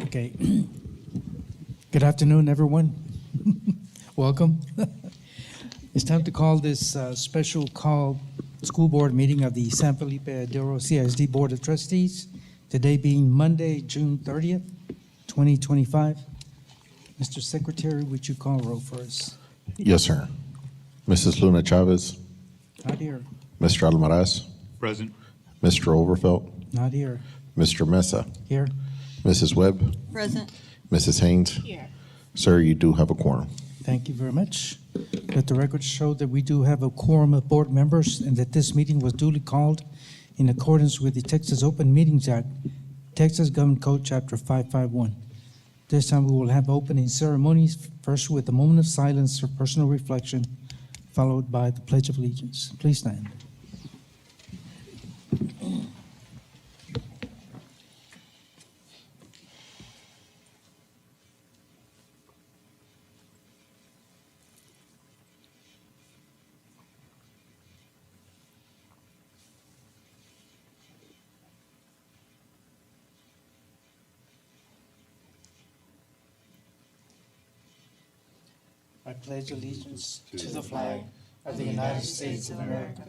Okay. Good afternoon, everyone. Welcome. It's time to call this special call school board meeting of the San Felipe Adero CISD Board of Trustees, today being Monday, June 30th, 2025. Mr. Secretary, would you call roll for us? Yes, sir. Mrs. Luna Chavez, Not here. Mr. Almaraz, Present. Mr. Overfelt, Not here. Mr. Mesa, Here. Mrs. Webb, Present. Mrs. Haynes. Here. Sir, you do have a quorum. Thank you very much. Let the record show that we do have a quorum of board members and that this meeting was duly called in accordance with the Texas Open Meetings Act, Texas Government Code, Chapter 551. This time we will have opening ceremonies, first with a moment of silence for personal reflection, followed by the Pledge of Allegiance. Please stand. I pledge allegiance to the flag of the United States of America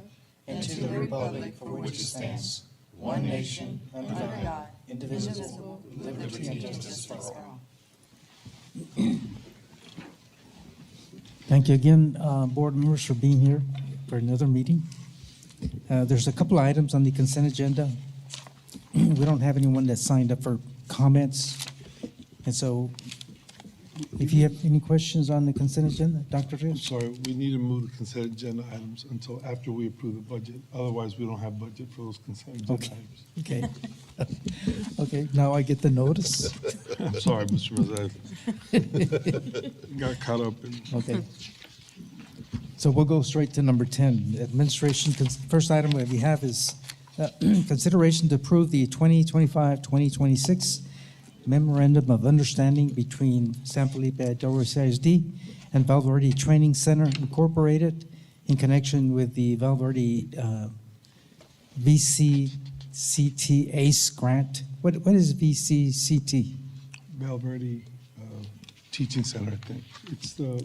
and to the republic for which it stands, one nation, under God, indivisible, with liberty and justice for all. Thank you again, board members, for being here for another meeting. There's a couple of items on the consent agenda. We don't have anyone that signed up for comments, and so if you have any questions on the consent agenda, Dr. Rios? Sorry, we need to move the consent agenda items until after we approve the budget. Otherwise, we don't have budget for those consent agenda Okay. items. Okay. Okay, now I get the notice. I'm sorry, Mr. Rosales. Got caught up in. Okay. So we'll go straight to number 10, administration. First item that we have is consideration to approve the 2025-2026 Memorandum of Understanding between San Felipe Adero CISD and Valverde Training Center Incorporated in connection with the Valverde VCCT ACE grant. What is VCCT? Valverde Teaching Center, I think. It's the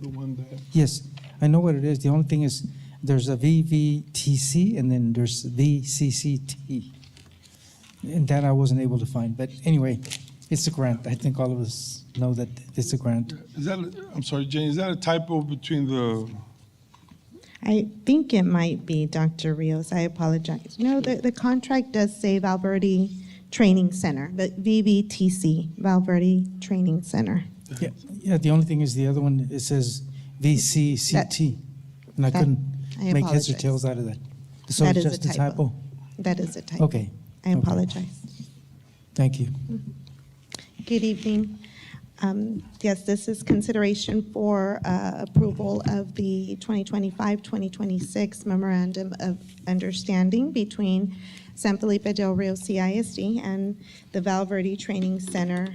one that, Yes, I know what it is. The only thing is there's a VVTC and then there's VCCT. And that I wasn't able to find. But anyway, it's a grant. I think all of us know that it's a grant. is that, I'm sorry, Jane, is that a typo between the, I think it might be, Dr. Rios. I apologize. No, the contract does say Valverde Training Center, but VVTC, Valverde Training Center. Yeah, the only thing is the other one, it says VCCT. And I couldn't I make heads or apologize. tails out of that. So That it's is a just a typo. typo? That is a typo. Okay, I apologize. thank you. Good evening. Yes, this is consideration for approval of the 2025-2026 Memorandum of Understanding between San Felipe Del Rio CISD and the Valverde Training Center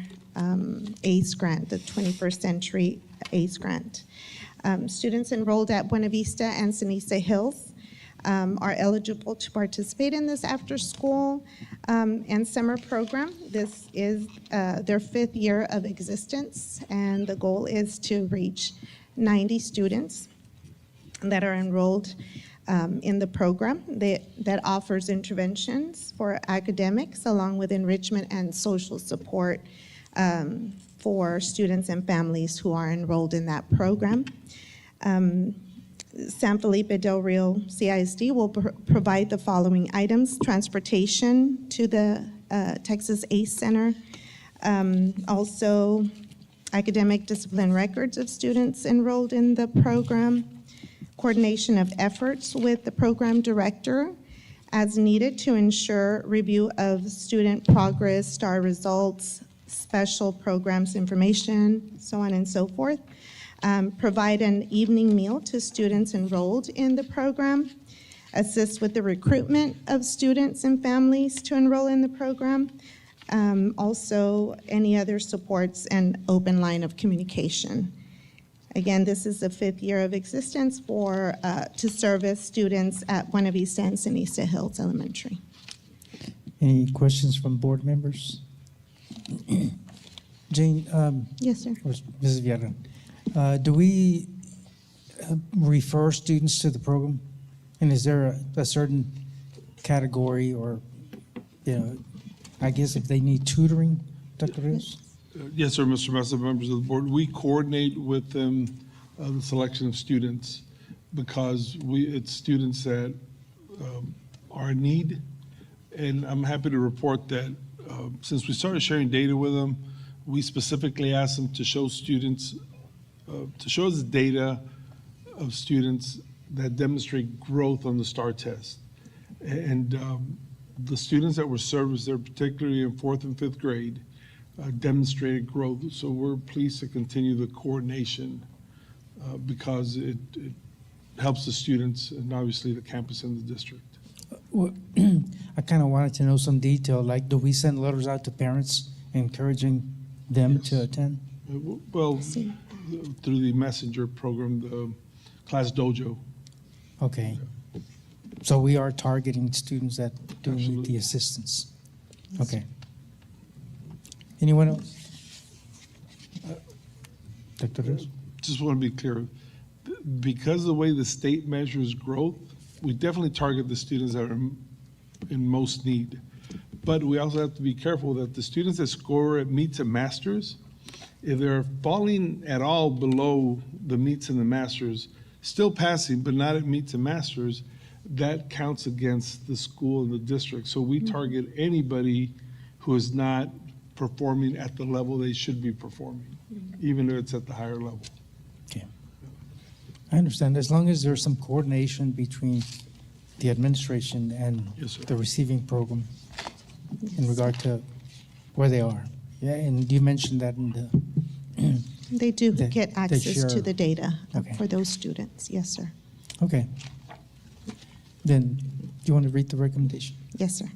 ACE grant, the 21st Century ACE grant. Students enrolled at Buena Vista and Ceniza Hills are eligible to participate in this after-school and summer program. This is their 5th year of existence, and the goal is to reach 90 students that are enrolled in the program that offers interventions for academics along with enrichment and social support for students and families who are enrolled in that program. San Felipe Del Rio CISD will provide the following items: transportation to the Texas ACE Center, also academic discipline records of students enrolled in the program, coordination of efforts with the program director as needed to ensure review of student progress, STAR results, special programs information, so on and so forth. Provide an evening meal to students enrolled in the program, assist with the recruitment of students and families to enroll in the program, also any other supports and open line of communication. Again, this is the 5th year of existence for to service students at Buena Vista and Ceniza Hills Elementary. Any questions from board members? Jane, Yes, sir. or Mrs. Villarreal, do we refer students to the program? And is there a certain category or, you know, I guess if they need tutoring, Dr. Rios? Yes, sir, Mr. Mesa, members of the board. We coordinate with them the selection of students because it's students that are in need. And I'm happy to report that since we started sharing data with them, we specifically asked them to show students, to show us data of students that demonstrate growth on the STAR test. And the students that were serviced there, particularly in 4th and 5th grade, demonstrated growth. So we're pleased to continue the coordination because it helps the students and obviously the campus and the district. Well, I kind of wanted to know some detail, like do we send letters out to parents encouraging them to attend? Well, through the messenger program, the Class Dojo. Okay. So we are targeting students that do need the Absolutely. assistance. Okay. Anyone else? Dr. Rios? Just want to be clear, because of the way the state measures growth, we definitely target the students that are in most need. But we also have to be careful that the students that score at meets and masters, if they're falling at all below the meets and the masters, still passing, but not at meets and masters, that counts against the school and the district. So we target anybody who is not performing at the level they should be performing, even if it's at the higher level. Okay. I understand. As long as there's some coordination between the administration and Yes, sir. the receiving program in regard to where they are. Yeah, and you mentioned that in the, They do They- get they access to share- the data Okay. for those students. Yes, sir. okay. Then, do you want to read the recommendation? Yes, sir.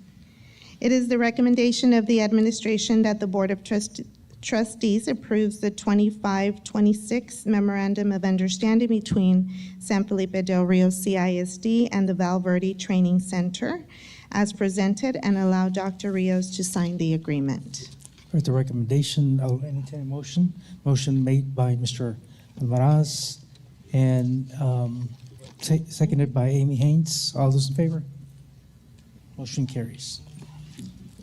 It is the recommendation of the administration that the Board of Trustees approves the 25-26 Memorandum of Understanding between San Felipe Del Rio CISD and the Val Verde Training Center as presented and allow Dr. Rios to sign the agreement. With the recommendation, I'll entertain a motion. Motion made by Mr. Almaraz and seconded by Amy Haynes. All those in favor? Motion carries.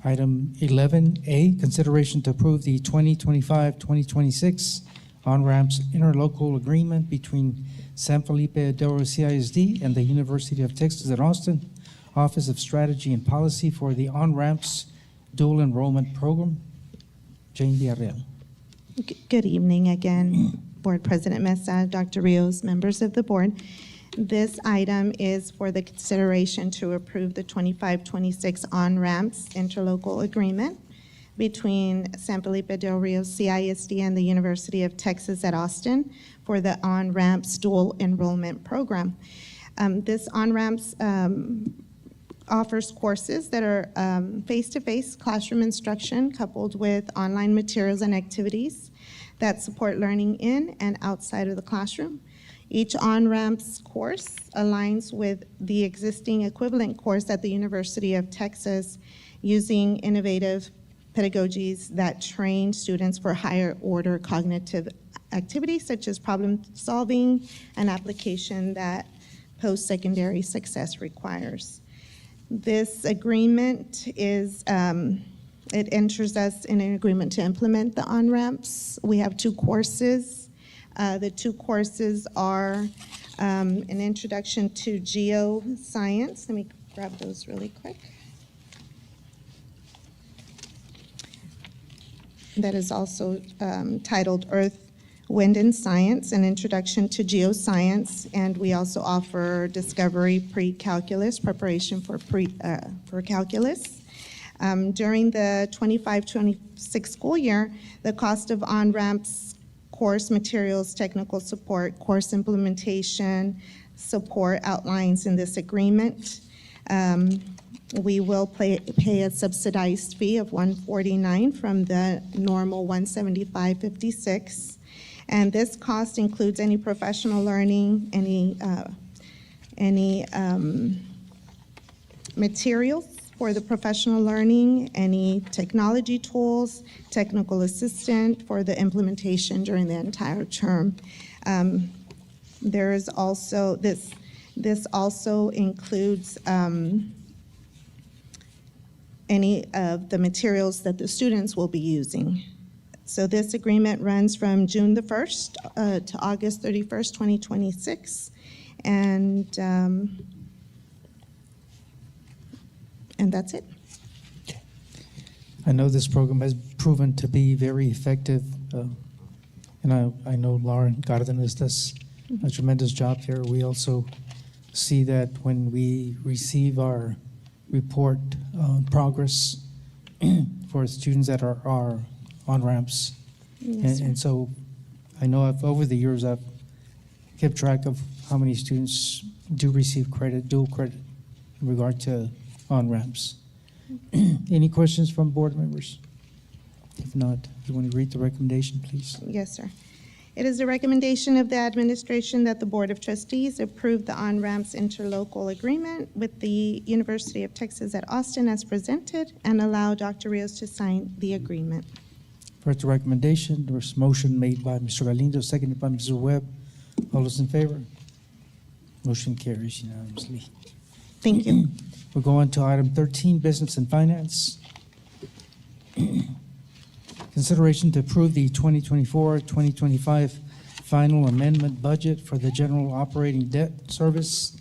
Item 11A, consideration to approve the 2025-2026 on-ramps interlocal agreement between San Felipe Del Rio CISD and the University of Texas at Austin, Office of Strategy and Policy for the on-ramps dual enrollment program. Jane Villarreal. Good evening again, Board President Mesa, Dr. Rios, members of the board. This item is for the consideration to approve the 25-26 on-ramps interlocal agreement between San Felipe Del Rio CISD and the University of Texas at Austin for the on-ramps dual enrollment program. This on-ramps offers courses that are face-to-face classroom instruction coupled with online materials and activities that support learning in and outside of the classroom. Each on-ramps course aligns with the existing equivalent course at the University of Texas using innovative pedagogies that train students for higher order cognitive activities such as problem solving and application that post-secondary success requires. This agreement is, it enters us in an agreement to implement the on-ramps. We have two courses. The two courses are an introduction to geoscience. Let me grab those really quick. That is also titled Earth, Wind, and Science, an introduction to geoscience. And we also offer discovery pre-calculus, preparation for calculus. During the 25-26 school year, the cost of on-ramps course materials, technical support, course implementation, support outlines in this agreement. We will pay a subsidized fee of $149 from the normal $175.56. And this cost includes any professional learning, any materials, For the professional learning, any technology tools, technical assistant for the implementation during the entire term. There is also, this also includes any of the materials that the students will be using. So this agreement runs from June the 1st to August 31st, 2026. And that's it. I know this program has proven to be very effective, and I know Lauren Cardenas does a tremendous job here. We also see that when we receive our report on progress for students that are on ramps. Yes, sir. And so I know over the years I've kept track of how many students do receive credit, dual credit, in regard to on ramps. Any questions from board members? If not, you want to read the recommendation, please? Yes, sir. It is the recommendation of the administration that the Board of Trustees approve the on-ramps interlocal agreement with the University of Texas at Austin as presented and allow Dr. Rios to sign the agreement. First recommendation, there was a motion made by Mr. Galindo, seconded by Mr. Webb. All those in favor? Motion carries unanimously. Thank you. We'll go on to item 13, Business and Finance. Consideration to approve the 2024-2025 final amendment budget for the general operating debt service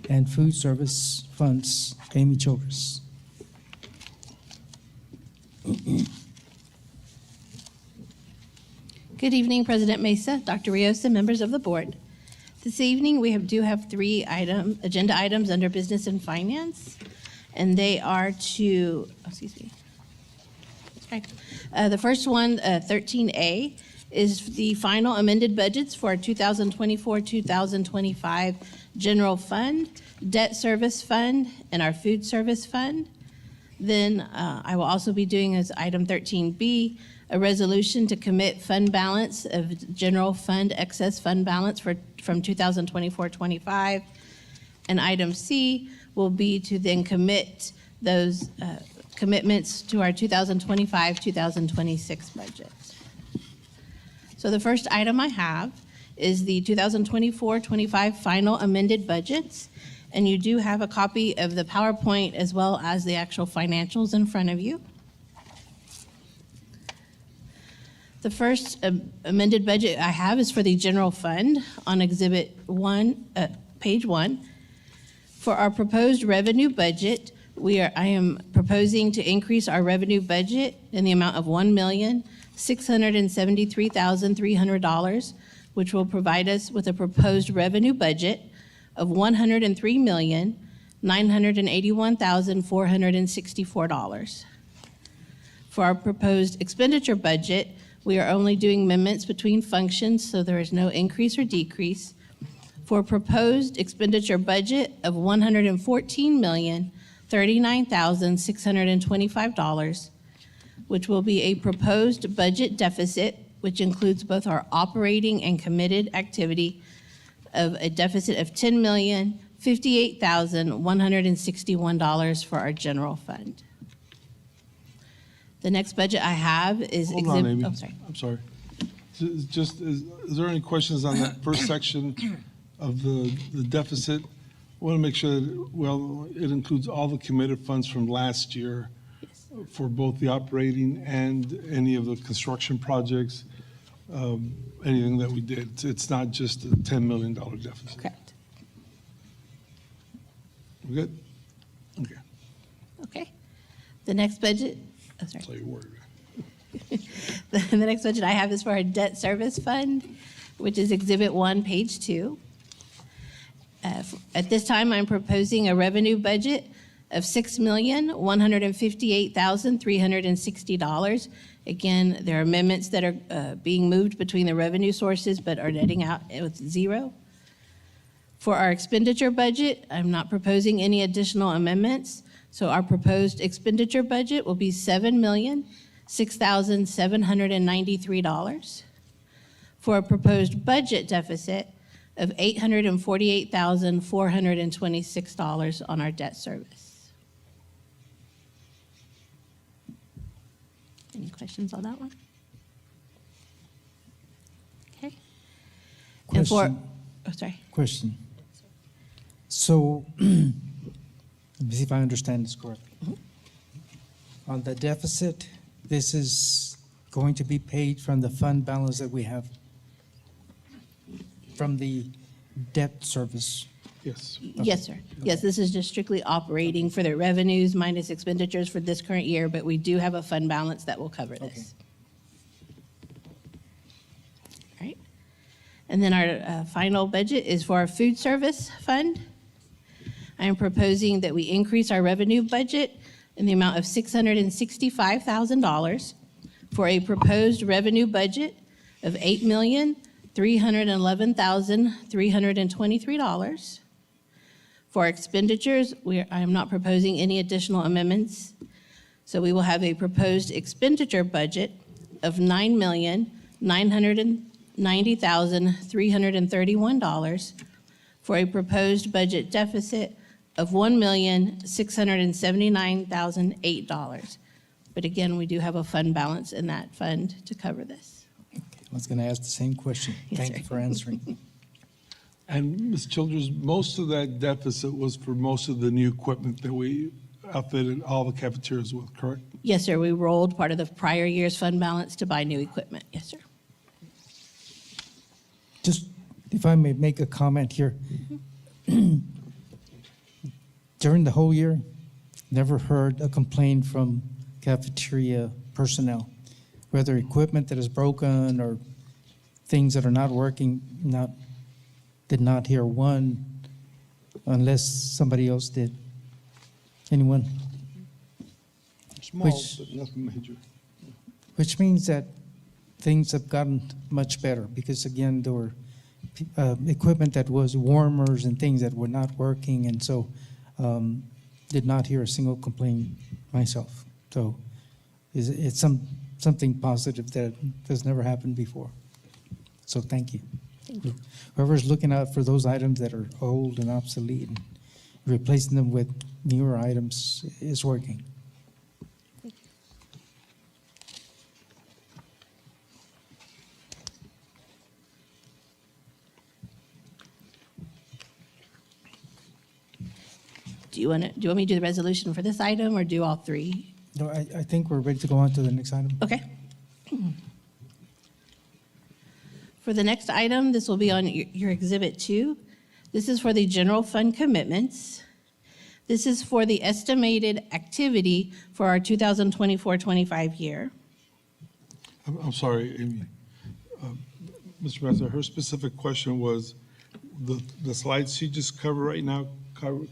and food service funds. Amy Childress. Good evening, President Mesa, Dr. Rios, and members of the board. This evening, we do have three agenda items under Business and Finance, and they are to, the first one, 13A, is the final amended budgets for 2024-2025 General Fund, Debt Service Fund, and our Food Service Fund. Then I will also be doing as item 13B, a resolution to commit fund balance of general fund excess fund balance from 2024-25. And item C will be to then commit those commitments to our 2025-2026 budget. So the first item I have is the 2024-25 final amended budgets. And you do have a copy of the PowerPoint as well as the actual financials in front of you. The first amended budget I have is for the general fund on Exhibit 1, page 1. For our proposed revenue budget, I am proposing to increase our revenue budget in the amount of $1,673,300, which will provide us with a proposed revenue budget of $103,981,464. For our proposed expenditure budget, we are only doing amendments between functions, so there is no increase or decrease. For a proposed expenditure budget of $114,039,625, which will be a proposed budget deficit, which includes both our operating and committed activity of a deficit of $10,058,161 for our general fund. The next budget I have is Hold on, Amy. Oh, sorry. I'm sorry. Just, is there any questions on that first section of the deficit? I want to make sure that, well, it includes all the committed funds from last year for both the operating and any of the construction projects, anything that we did. It's not just a $10 million deficit. Correct. We good? Okay. Okay. The next budget, That's all your word. the next budget I have is for our debt service fund, which is Exhibit 1, page 2. At this time, I'm proposing a revenue budget of $6,158,360. Again, there are amendments that are being moved between the revenue sources but are netting out with zero. For our expenditure budget, I'm not proposing any additional amendments, so our proposed expenditure budget will be $7,006,793 for a proposed budget deficit of $848,426 on our debt service. Any questions on that one? Okay. And for, Question. oh, sorry. Question. So, let me see if I understand this correctly. On the deficit, this is going to be paid from the fund balance that we have from the debt service. Yes. Yes, sir. Yes, this is just strictly operating for the revenues minus expenditures for this current year, but we do have a fund balance that will cover this. All right. And then our final budget is for our food service fund. I am proposing that we increase our revenue budget in the amount of $665,000 for a proposed revenue budget of $8,311,323. For expenditures, I am not proposing any additional amendments. So we will have a proposed expenditure budget of $9,990,331 for a proposed budget deficit of $1,679,008. But again, we do have a fund balance in that fund to cover this. I was going to ask the same question. Yes, Thank sir. you for answering. And Ms. Childers, most of that deficit was for most of the new equipment that we outfitted all the cafeterias with, correct? Yes, sir, we rolled part of the prior year's fund balance to buy new equipment. Yes, sir. Just, if I may make a comment here. During the whole year, never heard a complaint from cafeteria personnel, whether equipment that is broken or things that are not working, did not hear one unless somebody else did. Anyone? Small, Which- but nothing major. Which means that things have gotten much better because again, there were equipment that was warmers and things that were not working, and so did not hear a single complaint myself. So it's something positive that has never happened before. So thank you. Thank you. Whoever's looking out for those items that are old and obsolete and replacing them with newer items is working. Do you want me to do the resolution for this item or do all three? No, I think we're ready to go on to the next item. Okay. For the next item, this will be on your Exhibit 2. This is for the general fund commitments. This is for the estimated activity for our 2024-25 year. I'm sorry, Amy. Mr. Massa, her specific question was, the slides she just covered right now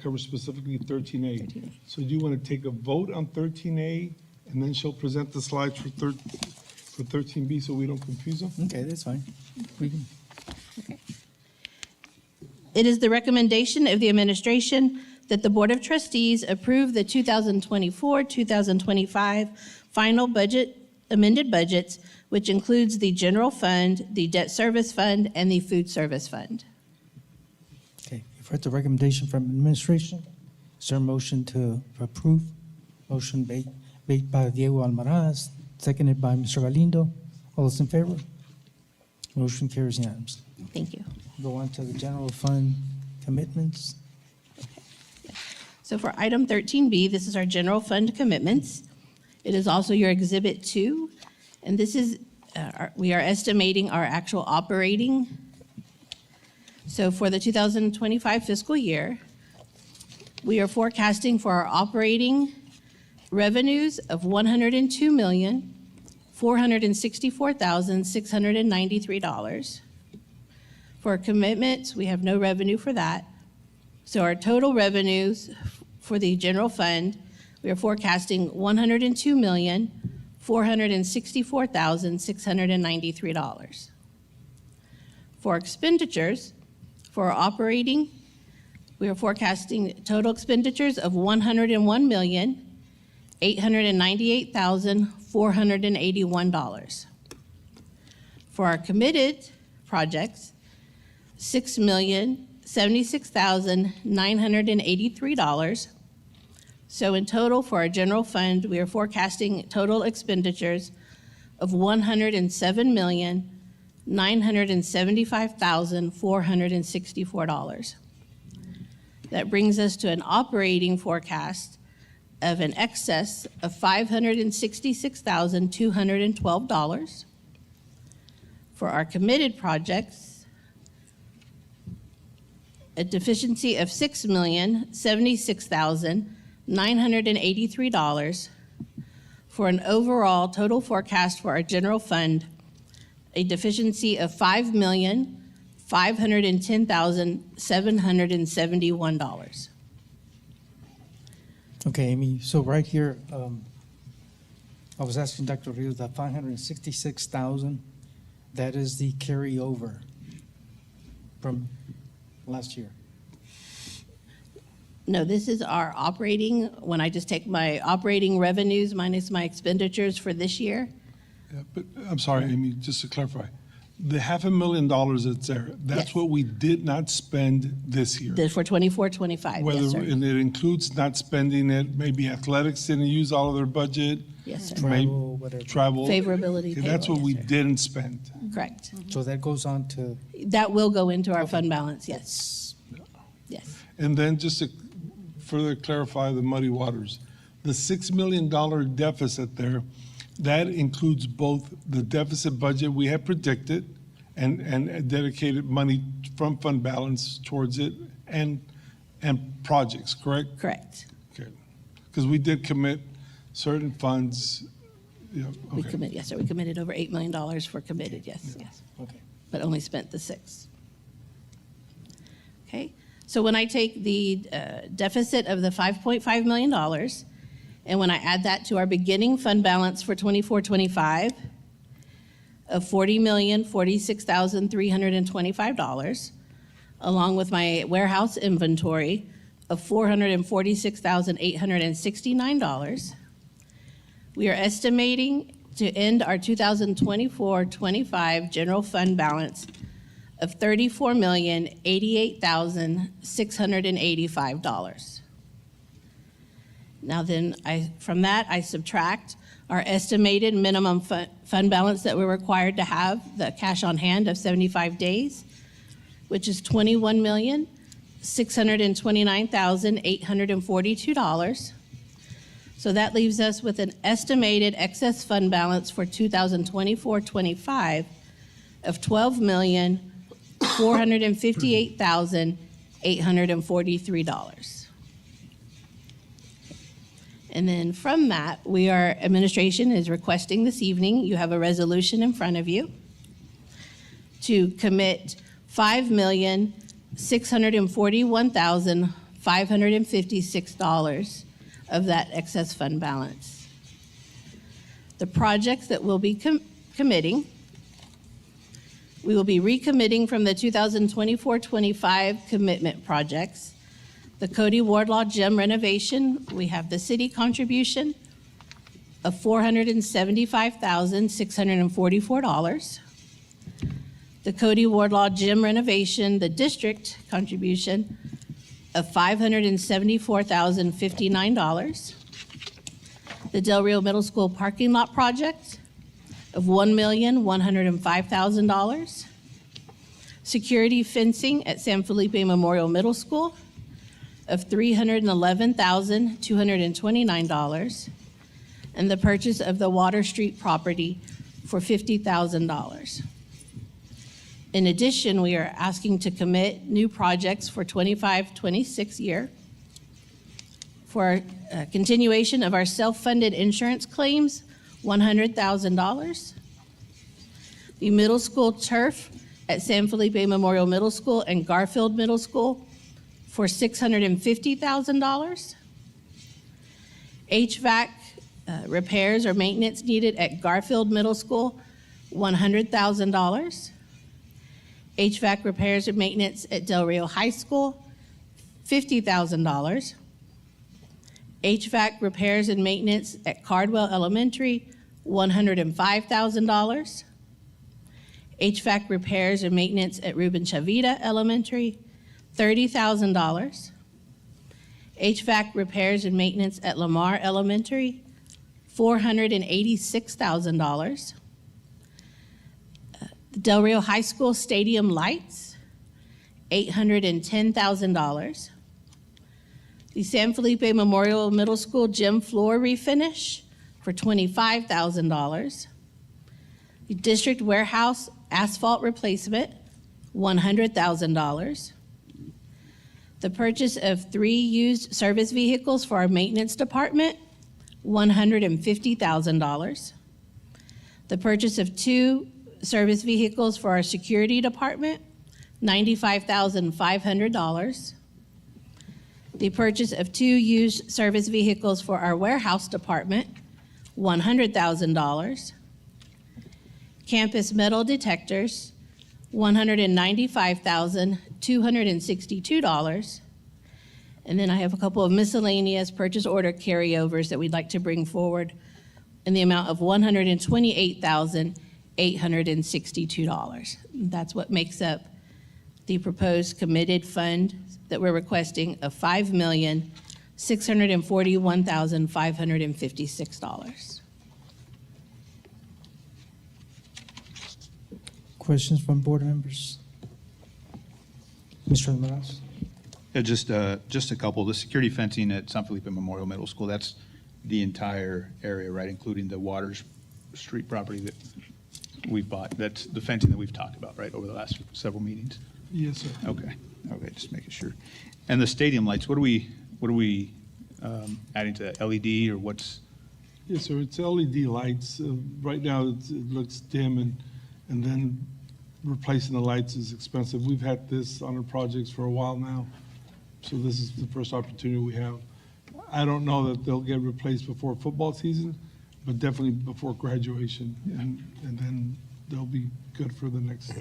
cover specifically 13A. 13A. So do you want to take a vote on 13A, and then she'll present the slides for 13B so we don't confuse them? Okay, that's fine. We can. It is the recommendation of the administration that the Board of Trustees approve the 2024-2025 final budget, amended budgets, which includes the general fund, the debt service fund, and the food service fund. Okay, you've heard the recommendation from administration. Is there a motion to approve? Motion made by Diego Almaraz, seconded by Mr. Galindo. All those in favor? Motion carries unanimously. Thank you. Go on to the general fund commitments. So for item 13B, this is our general fund commitments. It is also your Exhibit 2, and this is, we are estimating our actual operating. So for the 2025 fiscal year, we are forecasting for our operating revenues of $102,464,693. For commitments, we have no revenue for that. So our total revenues for the general fund, we are forecasting $102,464,693. For expenditures, for our operating, we are forecasting total expenditures of $101,898,481. For our committed projects, $6,076,983. So in total, for our general fund, we are forecasting total expenditures of $107,975,464. That brings us to an operating forecast of an excess of $566,212. For our committed projects, a deficiency of $6,076,983, for an overall total forecast for our general fund, a deficiency of $5,510,771. Okay, Amy, so right here, I was asking Dr. Rios, that 566,000, that is the carryover from last year. No, this is our operating, when I just take my operating revenues minus my expenditures for this year. Yeah, but I'm sorry, Amy, just to clarify, the $500,000 that's there, that's Yes. what we did not spend this year. For 24, 25, Whether, yes, sir. and it includes not spending it, maybe athletics didn't use all of their budget. Yes, sir. may- Travel, whatever. Travel. Favorability Okay, that's payroll, what we yes, sir. didn't spend. Correct. So that goes on to, That will go into our fund balance, yes. Yes. And then just to further clarify the muddy waters, the $6 million deficit there, that includes both the deficit budget we had predicted and dedicated money from fund balance towards it and projects, correct? Correct. Okay. Because we did commit certain funds, yeah, We okay. commit, yes, sir. We committed over $8 million for committed, yes, yes. okay. But only spent the 6. Okay, so when I take the deficit of the $5.5 million, and when I add that to our beginning fund balance for 24, 25 of $40,046,325, along with my warehouse inventory of $446,869, we are estimating to end our 2024-25 general fund balance of $34,088,685. Now then, from that, I subtract our estimated minimum fund balance that we're required to have, the cash on hand of 75 days, which is $21,629,842. So that leaves us with an estimated excess fund balance for 2024-25 of $12,458,843. And then from that, administration is requesting this evening, you have a resolution in front of you to commit $5,641,556 of that excess fund balance. The projects that we'll be committing, we will be recommitting from the 2024-25 commitment projects. The Cody Wardlaw Gym renovation, we have the city contribution of $475,644. The Cody Wardlaw Gym renovation, the district contribution of $574,059. The Del Rio Middle School parking lot project of $1,105,000. Security fencing at San Felipe Memorial Middle School of $311,229, and the purchase of the Water Street property for $50,000. In addition, we are asking to commit new projects for 25-26 year for continuation of our self-funded insurance claims, $100,000. The middle school turf at San Felipe Memorial Middle School and Garfield Middle School for $650,000. HVAC repairs or maintenance needed at Garfield Middle School, $100,000. HVAC repairs and maintenance at Del Rio High School, $50,000. HVAC repairs and maintenance at Cardwell Elementary, $105,000. HVAC repairs and maintenance at Ruben Chavita Elementary, $30,000. HVAC repairs and maintenance at Lamar Elementary, $486,000. The Del Rio High School Stadium lights, $810,000. The San Felipe Memorial Middle School gym floor refinish for $25,000. The district warehouse asphalt replacement, $100,000. The purchase of 3 used service vehicles for our maintenance department, $150,000. The purchase of 2 service vehicles for our security department, $95,500. The purchase of 2 used service vehicles for our warehouse department, $100,000. Campus metal detectors, $195,262. And then I have a couple of miscellaneous purchase order carryovers that we'd like to bring forward in the amount of $128,862. That's what makes up the proposed committed fund that we're requesting of $5,641,556. Questions from board members? Mr. Almaraz? Yeah, just a couple. The security fencing at San Felipe Memorial Middle School, that's the entire area, right, including the Waters Street property that we bought. That's the fencing that we've talked about, right, over the last several meetings? Yes, sir. Okay, just making sure. And the stadium lights, what are we adding to that? LED or what's? Yes, sir, it's LED lights. Right now, it looks dim, and then replacing the lights is expensive. We've had this on our projects for a while now, so this is the first opportunity we have. I don't know that they'll get replaced before football season, but definitely before graduation, and then they'll be good for the next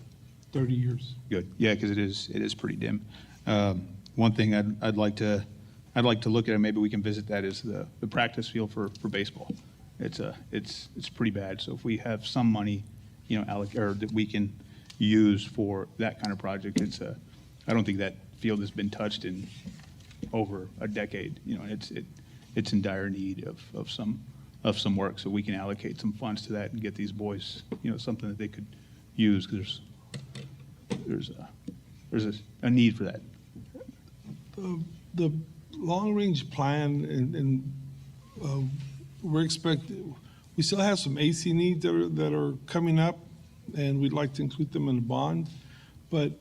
30 years. Good, yeah, because it is pretty dim. One thing I'd like to look at, and maybe we can visit that, is the practice field for baseball. It's pretty bad. So if we have some money, or that we can use for that kind of project, I don't think that field has been touched in over a decade. It's in dire need of some work. So we can allocate some funds to that and get these boys, something that they could use, because there's a need for that. The long-range plan, and we still have some AC needs that are coming up, and we'd like to include them in the bond, but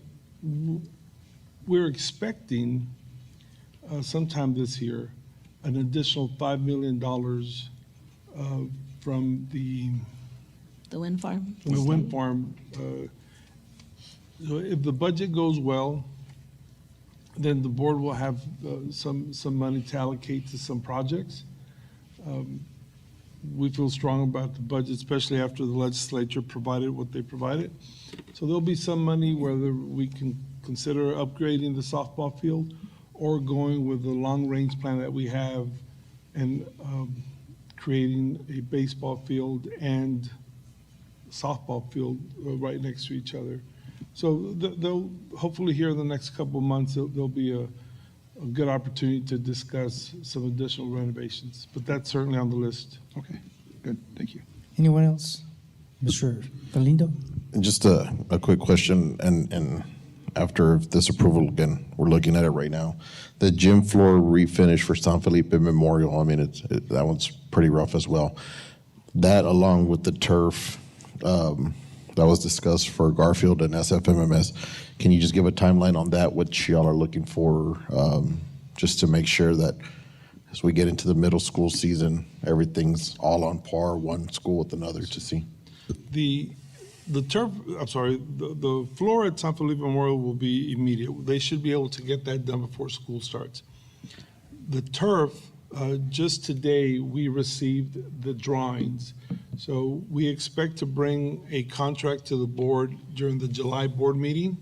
we're expecting sometime this year an additional $5 million from the wind farm? from the wind farm. So if the budget goes well, then the board will have some money to allocate to some projects. We feel strong about the budget, especially after the legislature provided what they provided. So there'll be some money whether we can consider upgrading the softball field or going with the long-range plan that we have and creating a baseball field and softball field right next to each other. So they'll hopefully here in the next couple of months, there'll be a good opportunity to discuss some additional renovations, but that's certainly on the list. Okay, good, thank you. Anyone else? Mr. Galindo? And just a quick question, and after this approval, again, we're looking at it right now. The gym floor refinish for San Felipe Memorial, I mean, that one's pretty rough as well. That along with the turf that was discussed for Garfield and SFMMS, can you just give a timeline on that, what y'all are looking for, just to make sure that as we get into the middle school season, everything's all on par, one school with another to see? The turf, the floor at San Felipe Memorial will be immediate. They should be able to get that done before school starts. The turf, just today, we received the drawings. So we expect to bring a contract to the board during the July board meeting.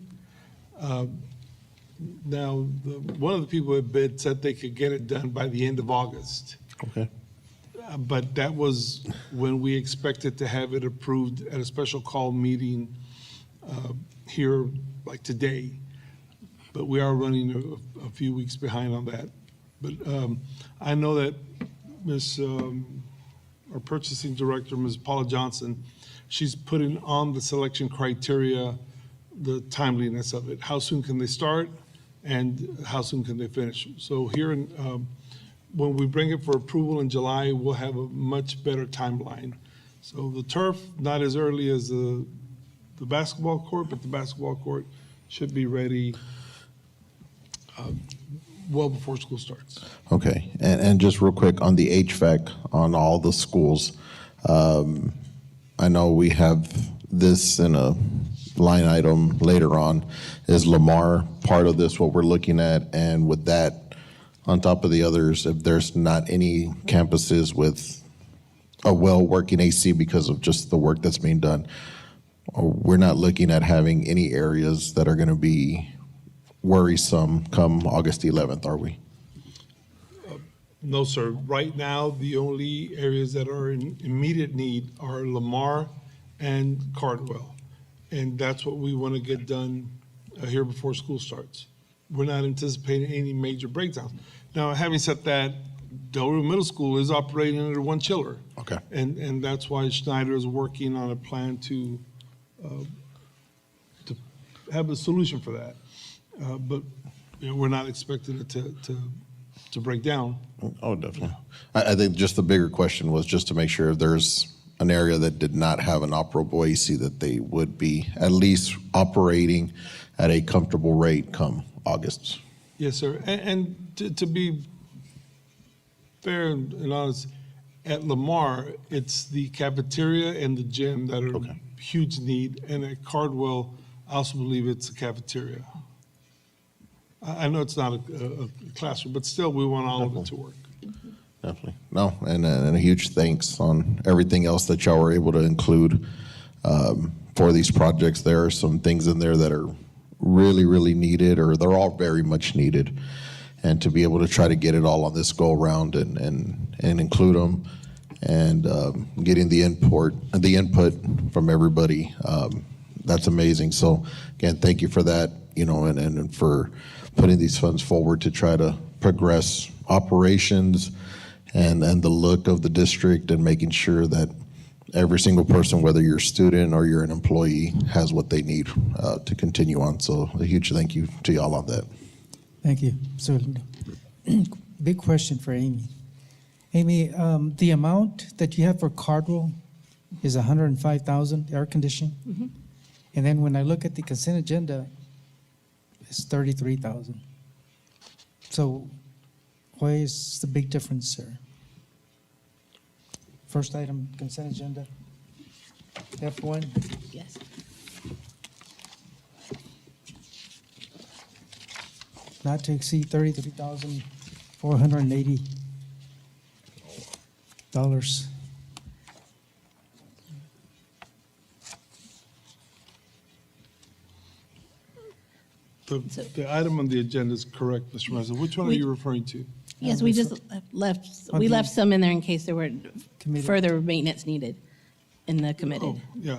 Now, one of the people at bid said they could get it done by the end of August. Okay. But that was when we expected to have it approved at a special call meeting here like today. But we are running a few weeks behind on that. But I know that our purchasing director, Ms. Paula Johnson, she's putting on the selection criteria, the timeliness of it. How soon can they start and how soon can they finish? So here when we bring it for approval in July, we'll have a much better timeline. So the turf, not as early as the basketball court, but the basketball court should be ready well before school starts. Okay, and just real quick on the HVAC on all the schools, I know we have this in a line item later on. Is Lamar part of this, what we're looking at? And with that, on top of the others, if there's not any campuses with a well-working AC because of just the work that's being done, we're not looking at having any areas that are going to be worrisome come August 11th, are we? No, sir. Right now, the only areas that are in immediate need are Lamar and Cardwell. And that's what we want to get done here before school starts. We're not anticipating any major breakdowns. Now, having said that, Del Rio Middle School is operating under one chiller. Okay. And that's why Schneider is working on a plan to have a solution for that. But we're not expecting it to break down. Oh, definitely. I think just the bigger question was just to make sure if there's an area that did not have an operable AC, that they would be at least operating at a comfortable rate come August. Yes, sir. And to be fair and honest, at Lamar, it's the cafeteria and the gym that are huge need. And at Cardwell, I also believe it's the cafeteria. I know it's not a classroom, but still, we want all of it to work. Definitely. No, and a huge thanks on everything else that y'all were able to include for these projects. There are some things in there that are really, really needed, or they're all very much needed. And to be able to try to get it all on this go around and include them and getting the input from everybody, that's amazing. So again, thank you for that, and for putting these funds forward to try to progress operations and the look of the district, and making sure that every single person, whether you're a student or you're an employee, has what they need to continue on. So a huge thank you to y'all on that. Thank you. So, big question for Amy. Amy, the amount that you have for Cardwell is $105,000 air conditioning, and then when I look at the consent agenda, it's $33,000. So, why is the big difference, sir? First item, consent agenda, F1. Yes. Not to exceed $33,480. The item on the agenda is correct, Mr. President. Which one are you referring to? Yes, we just left some in there in case there were Committed. further maintenance needed in the committed. Oh, yeah.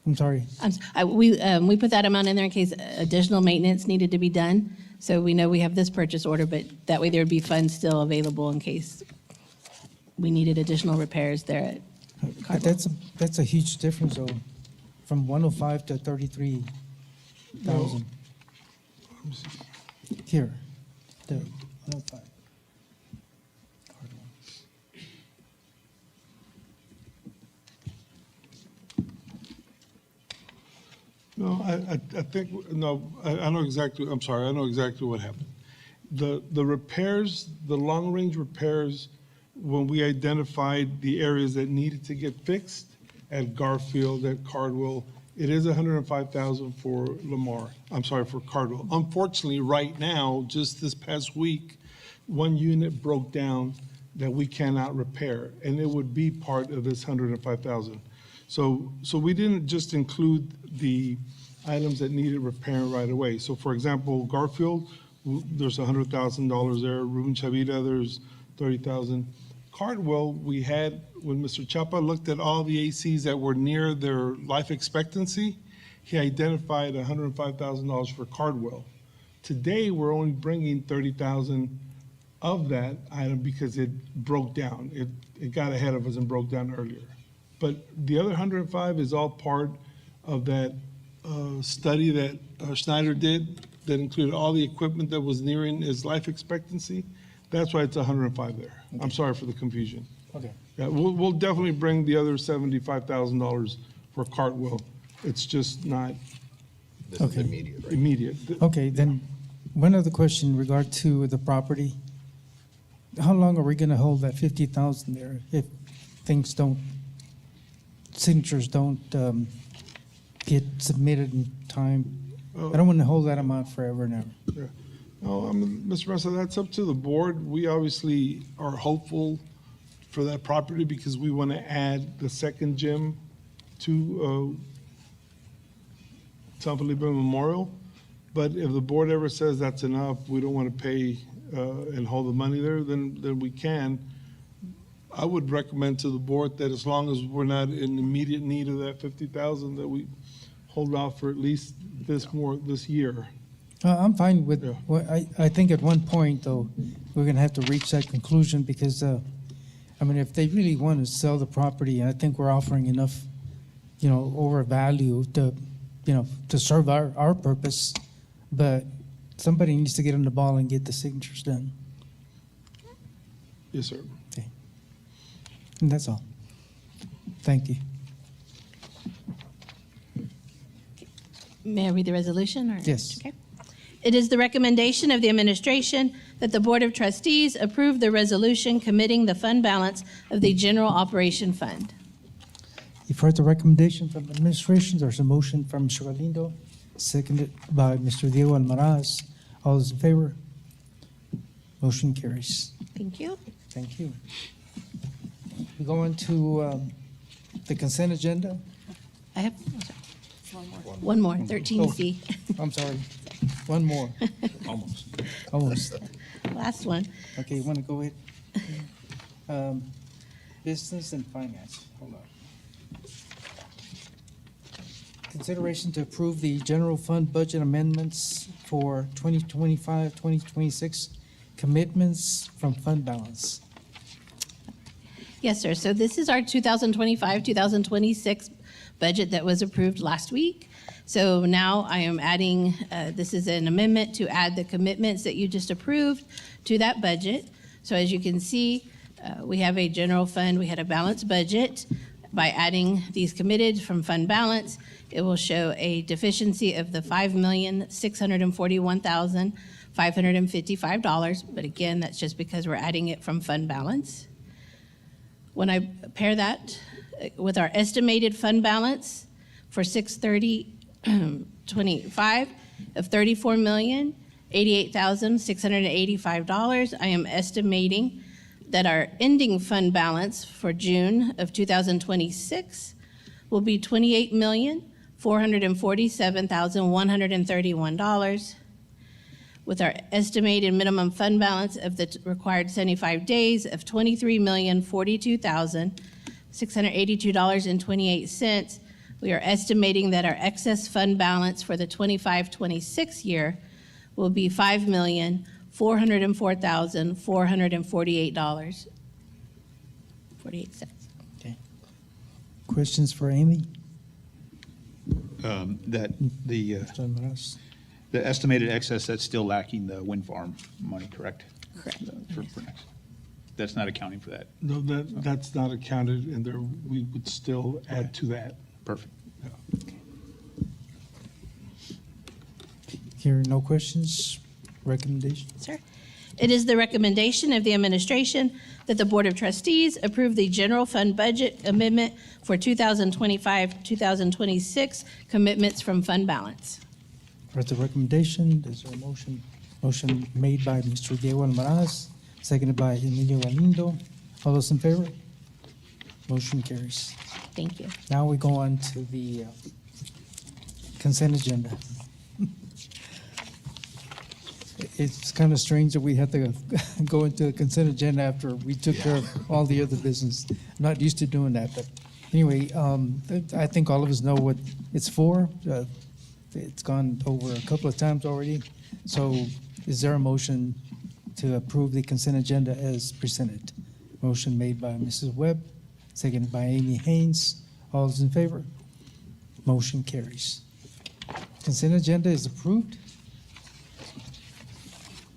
I'm sorry. We put that amount in there in case additional maintenance needed to be done. So we know we have this purchase order, but that way there would be funds still available in case we needed additional repairs there at Cardwell. That's a huge difference, though, from 105 to 33,000. Here, the 105. No, I think, no, I know exactly, I'm sorry, I know exactly what happened. The repairs, the long-range repairs, when we identified the areas that needed to get fixed at Garfield, at Cardwell, it is $105,000 for Lamar, I'm sorry, for Cardwell. Unfortunately, right now, just this past week, one unit broke down that we cannot repair, and it would be part of this $105,000. So we didn't just include the items that needed repairing right away. So for example, Garfield, there's $100,000 there. Ruben Chavita, there's $30,000. Cardwell, we had, when Mr. Chapa looked at all the ACs that were near their life expectancy, he identified $105,000 for Cardwell Today, we're only bringing 30,000 of that item because it broke down. It got ahead of us and broke down earlier. But the other 105 is all part of that study that Schneider did that included all the equipment that was nearing its life expectancy. That's why it's 105 there. I'm sorry for the confusion. Okay. Yeah, we'll definitely bring the other $75,000 for Cartwheel. It's just not This is Okay. immediate, right? immediate. Okay, then, one other question in regard to the property. How long are we gonna hold that 50,000 there if things don't, signatures don't, get submitted in time? I don't wanna hold that amount forever and ever. No, Mr. Mesa, that's up to the board. We obviously are hopeful for that property because we want to add the second gym to San Felipe Memorial. But if the board ever says that's enough, we don't want to pay and hold the money there, then we can. I would recommend to the board that as long as we're not in immediate need of that 50,000, that we hold off for at least this year. I'm fine with, Yeah. well, I think at one point, though, we're gonna have to reach that conclusion because, I mean, if they really want to sell the property, I think we're offering enough, over value to, to serve our purpose. But somebody needs to get on the ball and get the signatures done. Yes, sir. And that's all. Thank you. May I read the resolution? Or? Yes. Okay. It is the recommendation of the administration that the Board of Trustees approve the resolution committing the fund balance of the General Operation Fund. You've heard the recommendation from the administration. There's a motion from Mr. Galindo, seconded by Mr. Diego Almaraz. All those in favor? Motion carries. Thank you. Thank you. We go on to the consent agenda. I have one more, 13C. I'm sorry. One more. Almost. Last one. Okay, you want to go ahead? Business and finance. Hold on. Consideration to approve the general fund budget amendments for 2025, 2026 commitments from fund balance. Yes, sir. So this is our 2025, 2026 budget that was approved last week. So now I am adding, this is an amendment to add the commitments that you just approved to that budget. So as you can see, we have a general fund, we had a balanced budget. By adding these committed from fund balance, it will show a deficiency of the $5,641,555. But again, that's just because we're adding it from fund balance. When I pair that with our estimated fund balance for 6/30/25 of $34,088,685, I am estimating that our ending fund balance for June of 2026 will be $28,447,131, with our estimated minimum fund balance of the required 75 days of $23,042,682.28. We are estimating that our excess fund balance for the 25-26 year will be $5,404,448.48. Okay. Questions for Amy? That the Mr. Almaraz? the estimated excess, that's still lacking the wind farm money, correct? Correct. For next. That's not accounting for that. No, that's not accounted in there. We would still add to that. Perfect. Hearing no questions, recommendation? Sir. It is the recommendation of the administration that the Board of Trustees approve the general fund budget amendment for 2025, 2026 commitments from fund balance. Heard the recommendation, is there a motion? Motion made by Mr. Diego Almaraz, seconded by Emilio Galindo. All those in favor? Motion carries. Thank you. Now we go on to the consent agenda. It's kind of strange that we had to go into the consent agenda after we took care of all the other business. I'm not used to doing that, but anyway, I think all of us know what it's for. The It's gone over a couple of times already. So is there a motion to approve the consent agenda as presented? Motion made by Mrs. Webb, seconded by Amy Haynes. All those in favor? Motion carries. Consent agenda is approved.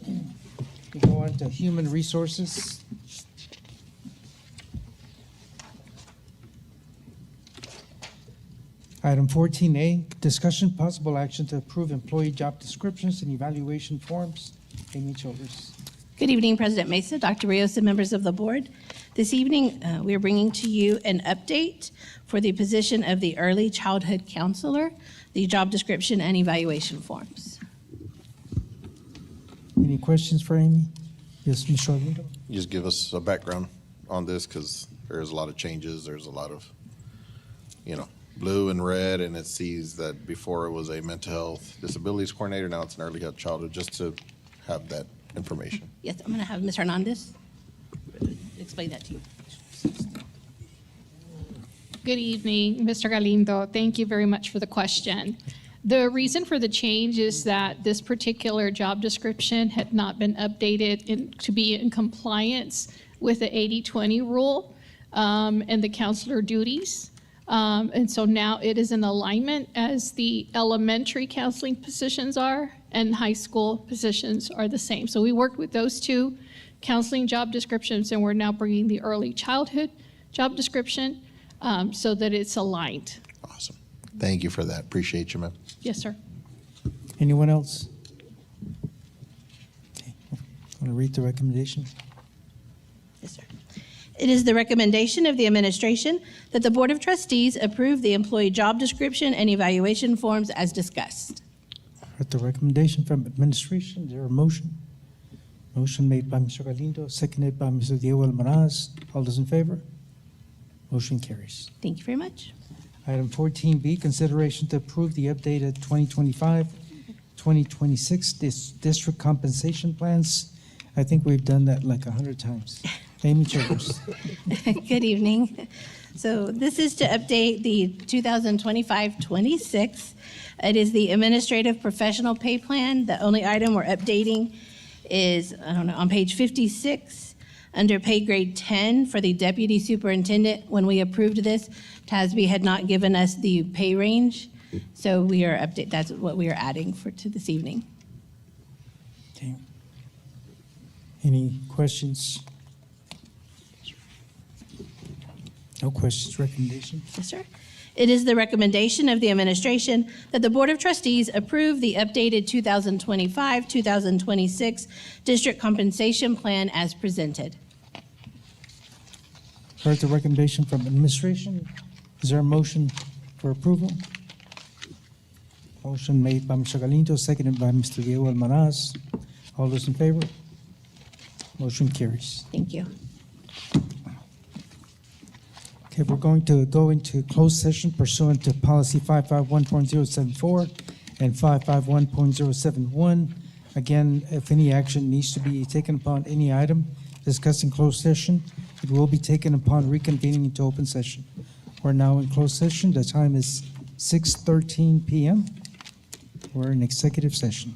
We go on to human resources. Item 14A, discussion possible action to approve employee job descriptions and evaluation forms. Amy Childers. Good evening, President Mesa, Dr. Rios, and members of the board. This evening, we are bringing to you an update for the position of the early childhood counselor, the job description and evaluation forms. Any questions for Amy? Yes, Mr. Arlindo? Just give us a background on this, because there's a lot of changes. There's a lot of, blue and red, and it sees that before it was a mental health disabilities coordinator, now it's an early childhood, just to have that information. Yes, I'm going to have Ms. Hernandez explain that to you. Good evening, Mr. Galindo. Thank you very much for the question. The reason for the change is that this particular job description had not been updated to be in compliance with the 80-20 rule and the counselor duties. And so now it is in alignment as the elementary counseling positions are and high school positions are the same. So we worked with those two counseling job descriptions, and we're now bringing the early childhood job description so that it's aligned. Awesome. Thank you for that. Appreciate you, ma'am. Yes, sir. Anyone else? Okay. Want to read the recommendation? Yes, sir. It is the recommendation of the administration that the Board of Trustees approve the employee job description and evaluation forms as discussed. Heard the recommendation from administration. Is there a motion? Motion made by Mr. Galindo, seconded by Mr. Diego Almaraz. All those in favor? Motion carries. Thank you very much. Item 14B, consideration to approve the updated 2025-2026 district compensation plans. I think we've done that like 100 times. Amy Childers. Good evening. So this is to update the 2025-26. It is the administrative professional pay plan. The only item we're updating is, on page 56, under pay grade 10 for the deputy superintendent. When we approved this, TASB had not given us the pay range, so that's what we are adding to this evening. Okay. Any questions? No questions. Recommendation? Yes, sir. It is the recommendation of the administration that the Board of Trustees approve the updated 2025-2026 district compensation plan as presented. Heard the recommendation from administration. Is there a motion for approval? Motion made by Mr. Galindo, seconded by Mr. Diego Almaraz. All those in favor? Motion carries. Thank you. Okay, we're going to go into closed session pursuant to policy 551.074 and 551.071. Again, if any action needs to be taken upon any item discussed in closed session, it will be taken upon reconvening into open session. We're now in closed session. The time is 6:13 p.m. We're in executive session.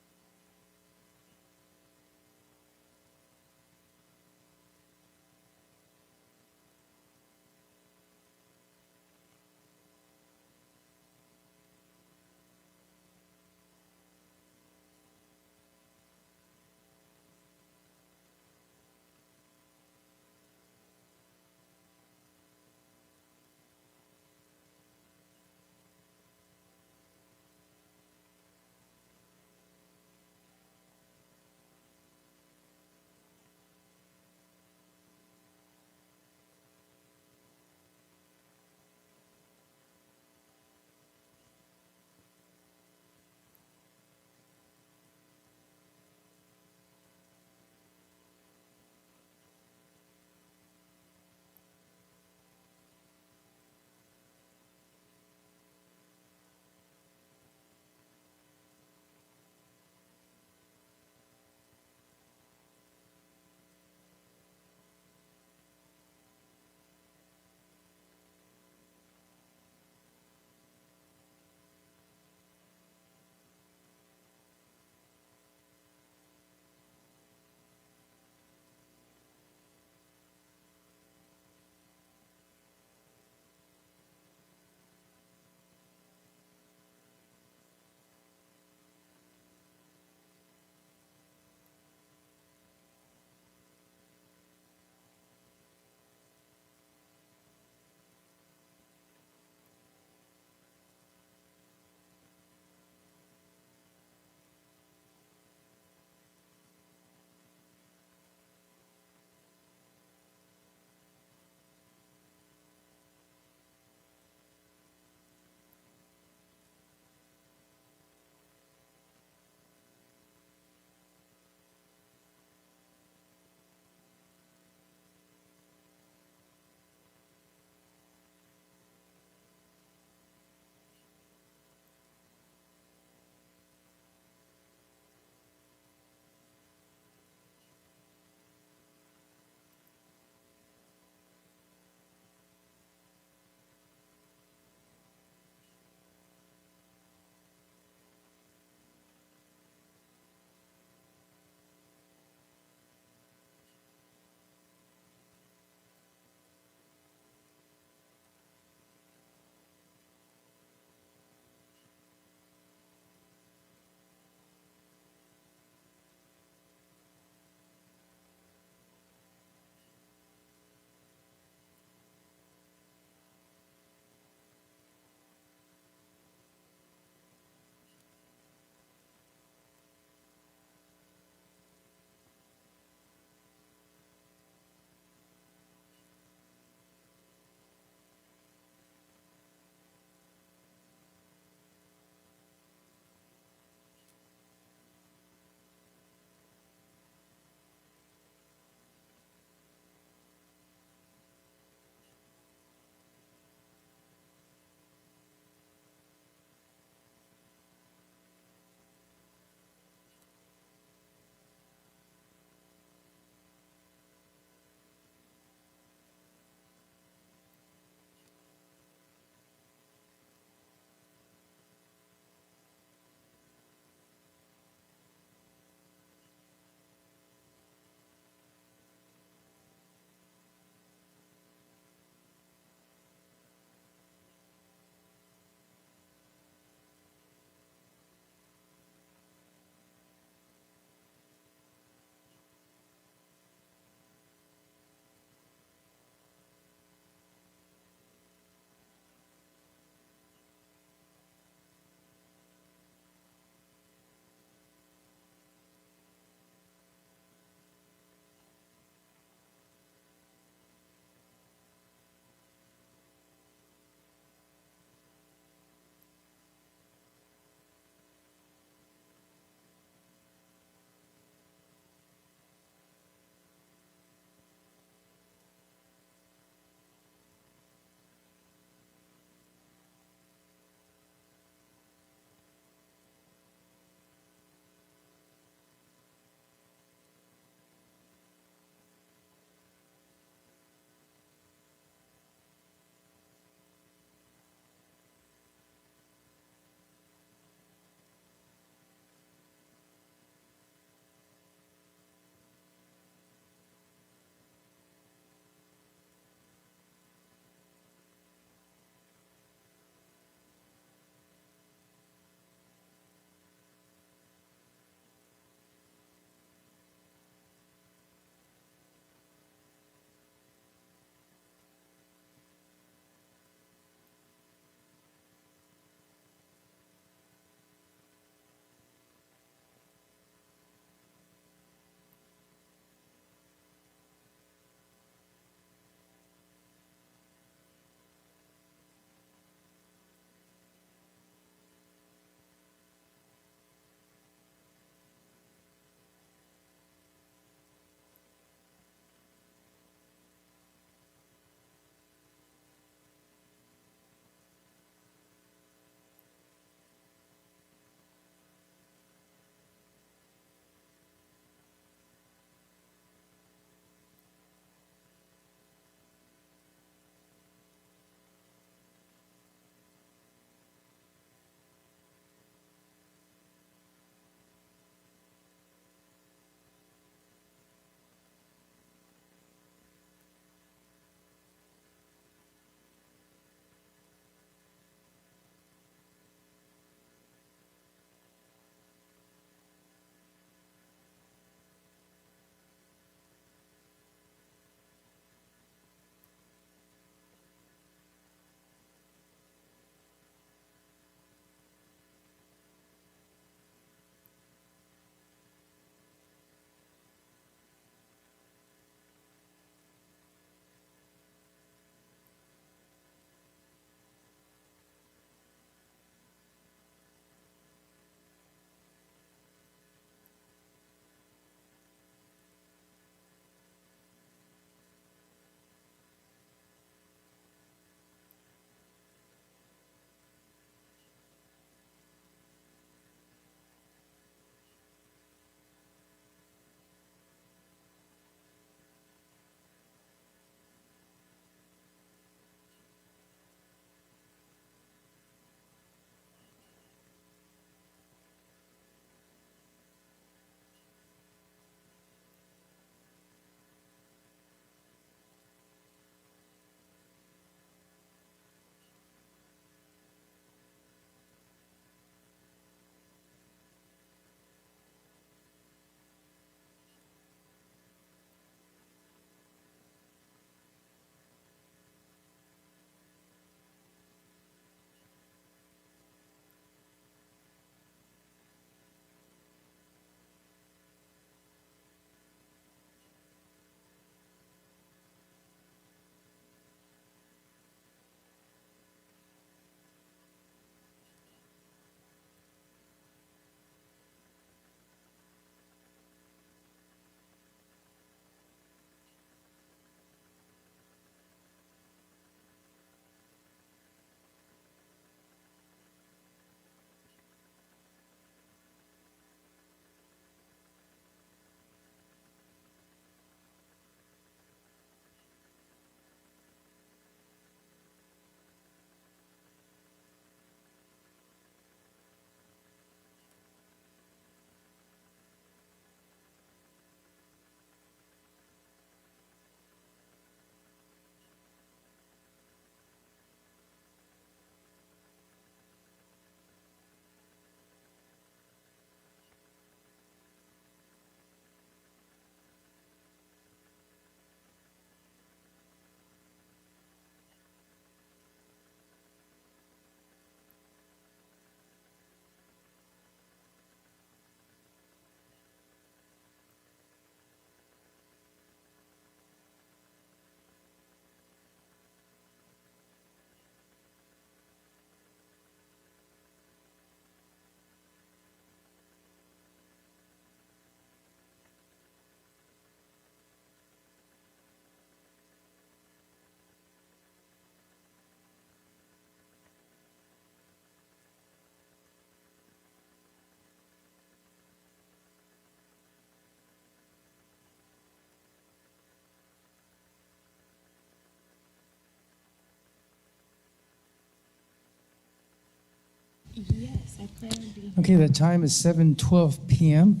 Yes, I plan on being. Okay, the time is 7:12 PM.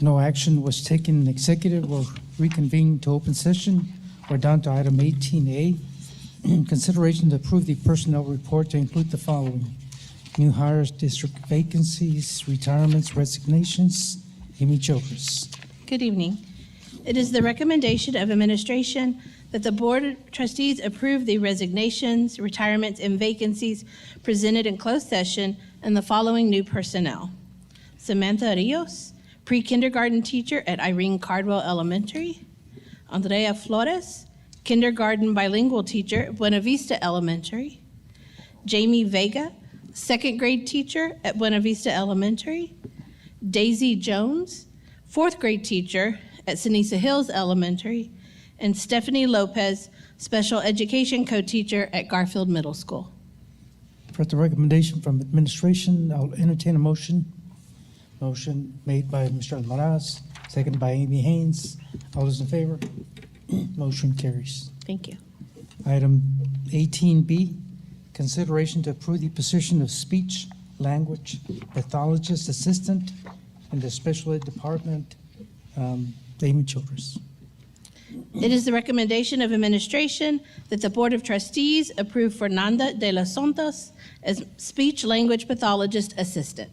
No action was taken in executive or reconvened to open session. We're down to item 18A. Consideration to approve the personnel report to include the following: new hires, district vacancies, retirements, resignations. Amy Childress. Good evening. It is the recommendation of administration that the Board of Trustees approve the resignations, retirements, and vacancies presented in closed session and the following new personnel: Samantha Rios, pre-kindergarten teacher at Irene Cardwell Elementary; Andrea Flores, kindergarten bilingual teacher at Buena Vista Elementary; Jamie Vega, second grade teacher at Buena Vista Elementary; Daisy Jones, fourth grade teacher at Ceniza Hills Elementary; and Stephanie Lopez, special education co-teacher at Garfield Middle School. For the recommendation from administration, I'll entertain a motion. Motion made by Mr. Almaraz, seconded by Amy Haynes. All those in favor? Motion carries. Thank you. Item 18B, consideration to approve the position of speech language pathologist assistant in the special ed department. Amy Childress. It is the recommendation of administration that the Board of Trustees approve Fernanda de los Santos as speech language pathologist assistant.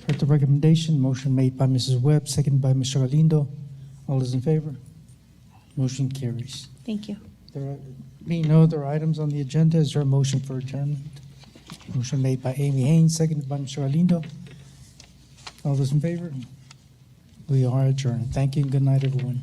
For the recommendation, motion made by Mrs. Webb, seconded by Mr. Galindo. All those in favor? Motion carries. Thank you. There are being no other items on the agenda, is there a motion for adjournment? Motion made by Amy Haynes, seconded by Mr. Galindo. All those in favor? We are adjourned. Thank you and good night, everyone.